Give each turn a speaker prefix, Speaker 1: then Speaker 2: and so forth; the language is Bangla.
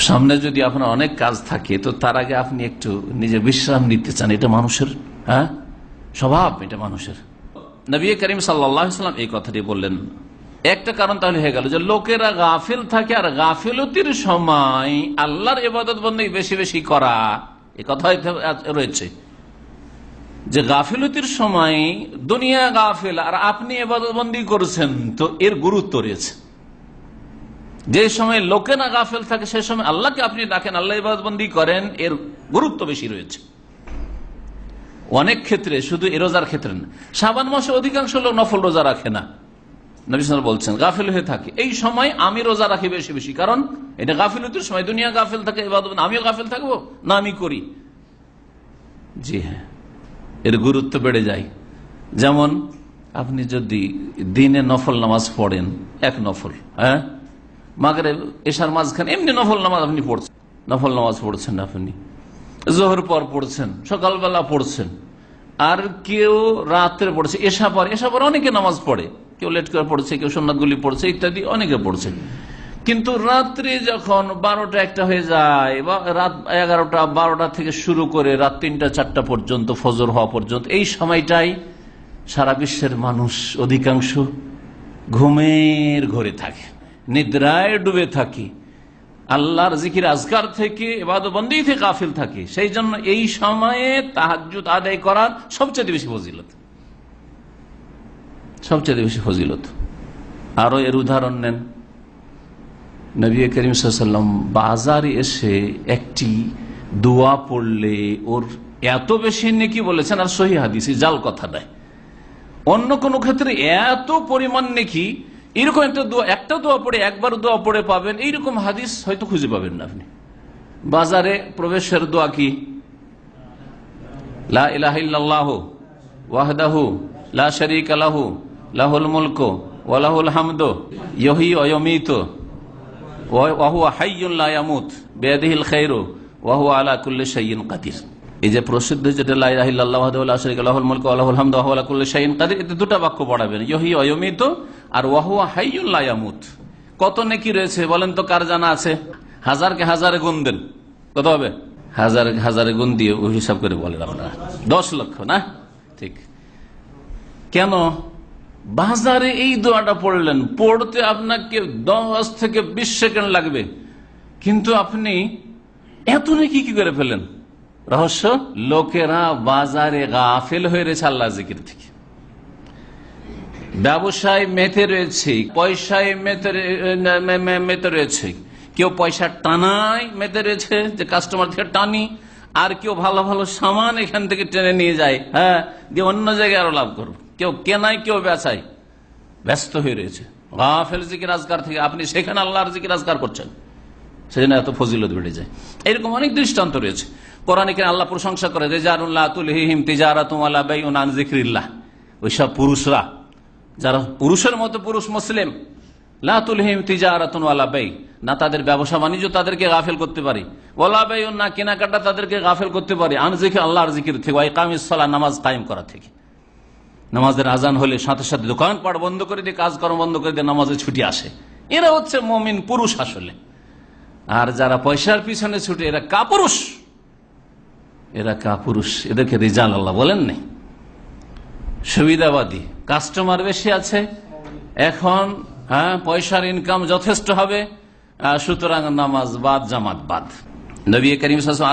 Speaker 1: সামনে যদি আপনার অনেক কাজ থাকে তো তার আগে আপনি একটু নিজের বিশ্রাম নিতে চান, এটা মানুষের স্বভাব, এটা মানুষের। নবী করিম সাল্লাল্লাহু আলাইহি ওয়াসাল্লাম এই কথাটি বললেন। একটা কারণ তাহলে হয়ে গেল যে লোকেরা গাফিল থাকে, আর গাফিলতির সময় আল্লাহর ইবাদত বন্দেগী বেশি বেশি করা, এ কথা রয়েছে যে গাফিলতির সময় দুনিয়া গাফিল আর আপনি ইবাদত বন্দেগী করছেন, তো এর গুরুত্ব রয়েছে। যে সময় লোকেরা গাফিল থাকে সে সময় আল্লাহকে আপনি ডাকেন, আল্লাহ ইবাদত বন্দেগী করেন, এর গুরুত্ব বেশি রয়েছে অনেক ক্ষেত্রে, শুধু এ রোজার ক্ষেত্রে না। শাবান মাসে অধিকাংশ লোক নফল রোজা রাখে না, নবী সাল্লাল্লাহু আলাইহি ওয়াসাল্লাম বলছেন গাফিল হয়ে থাকে। এই সময় আমি রোজা রাখি বেশি বেশি, কারণ এটা গাফিলতির সময়, দুনিয়া গাফিল থাকে, ইবাদত আমিও গাফিল থাকবো না, আমি করি। জি হ্যাঁ, এর গুরুত্ব বেড়ে যায়। যেমন আপনি যদি দিনে নফল নামাজ পড়েন, এক নফল, মাগরিব এশার মাঝখানে এমনি নফল নামাজ আপনি পড়ছেন, নফল নামাজ পড়ছেন, আপনি জোহর পর পড়ছেন, সকালবেলা পড়ছেন, আর কেউ রাত্রে পড়ছে, এশা পর অনেকে নামাজ পড়ে, কেউ লেট করে পড়ছে, কেউ সুন্নাতগুলি পড়ছে ইত্যাদি, অনেকে পড়ছে। কিন্তু রাত্রে যখন 12টা 1টা হয়ে যায়, বা রাত 11টা 12টা থেকে শুরু করে রাত 3টা 4টা পর্যন্ত, ফজর হওয়া পর্যন্ত, এই সময়টাই সারা বিশ্বের মানুষ অধিকাংশ ঘুমের ঘরে থাকে, নিদ্রায় ডুবে থাকে, আল্লাহর জিকির আজকার থেকে, ইবাদত বন্দেগী থেকে গাফিল থাকে। সেই জন্য এই সময়ে তাহাজ্জুদ আদায় করার সবচেয়ে বেশি ফজিলত, সবচেয়ে বেশি ফজিলত। আরো এর উদাহরণ নেন, নবী করিম সাল্লাল্লাহু আলাইহি ওয়াসাল্লাম বাজারে এসে একটি দোয়া পড়লে ওর এত বেশি নেকি বলেছেন, আর সহিহ হাদিস, জাল কথা নয়। অন্য কোন ক্ষেত্রে এত পরিমাণ নেকি, এরকম একটা দোয়া পড়ে, একবার দোয়া পড়ে পাবেন, এইরকম হাদিস হয়তো খুঁজে পাবেন না আপনি। বাজারে প্রবেশের দোয়া কি? লা ইলাহা ইল্লাল্লাহু ওয়াহদাহু লা শারীকা লাহু লাহুল মুলকু ওয়া লাহুল হামদু ইহয়ী ওয়া ইউমীতু ওয়া হুয়া হাইয়্যুন লা ইয়ামুত বিয়াদিহিল খায়রু ওয়া হুয়া আলা কুল্লি শাইইন কাদির। এই যে প্রসিদ্ধ যেটা লা ইলাহা ইল্লাল্লাহু ওয়াহদাহু লা শারীকা লাহু লাহুল মুলকু ওয়া লাহুল হামদু ওয়া হুয়া আলা কুল্লি শাইইন কাদির, এতে দুটো বাক্য পড়াবেন, ইহয়ী ওয়া ইউমীতু আর ওয়া হুয়া হাইয়্যুন লা ইয়ামুত। কত নেকি রয়েছে বলেন তো, কার জানা আছে? হাজারকে হাজারে গুণ দেন, কত হবে? হাজারে গুণ দিয়ে ওই হিসাব করে বলেন আপনারা, 10 লক্ষ না? ঠিক। কেন বাজারে এই দোয়াটা পড়লেন? পড়তে আপনাকে 10 থেকে 20 সেকেন্ড লাগবে, কিন্তু আপনি এত নেকি কি করে ফেলেন? রহস্য, লোকেরা বাজারে গাফিল হয়ে রয়েছে আল্লাহ জিকির থেকে, ব্যবসায় মেতে রয়েছে, পয়সায় মেতে রয়েছে, কেউ পয়সা টানায় মেতে রয়েছে, যে কাস্টমার থেকে টানি, আর কেউ ভালো ভালো সামান এখান থেকে টেনে নিয়ে যায়, দিয়ে অন্য জায়গায় আরো লাভ করবো, কেউ কেনায় কেউ বেচায়, ব্যস্ত হয়ে রয়েছে গাফিল জিকির আজকার থেকে। আপনি সেখানে আল্লাহর জিকির আজকার করছেন, সেজন্য এত ফজিলত বেড়ে যায়। এরকম অনেক দৃষ্টান্ত রয়েছে কোরআনে কারিমে। আল্লাহ প্রশংসা করে, রিজালুন লা তুলহিহিম তিজারাতুন ওয়ালা বাইউন আন যিকরিল্লাহ, ওইসব পুরুষরা যারা পুরুষের মতো পুরুষ মুসলিম, লা তুলহিহিম তিজারাতুন ওয়ালা বাই, না তাদের ব্যবসা বাণিজ্য তাদেরকে গাফিল করতে পারে, ওয়ালা বাইউন, না কেনাকাটা তাদেরকে গাফিল করতে পারে, আন যিকর, আল্লাহর জিকির থেকে, ওয়া ইকামিস সালাহ, নামাজ কায়েম করা থেকে। নামাজের আজান হলে সাথে সাথে দোকানপাট বন্ধ করে দিয়ে, কাজকর্ম বন্ধ করে দিয়ে নামাজে ছুটি আসে, এরা হচ্ছে মুমিন পুরুষ আসলে। আর যারা পয়সার পিছনে ছুটে, এরা কাপুরুষ, এরা কাপুরুষ, এদেরকে রিজাল আল্লাহ বলেন নাই। সুবিধাবাদী, কাস্টমার বেশি আছে এখন, পয়সার ইনকাম যথেষ্ট হবে, সুতরাং নামাজ বাদ, জামাত বাদ। নবী করিম সাল্লাল্লাহু আলাইহি ওয়াসাল্লাম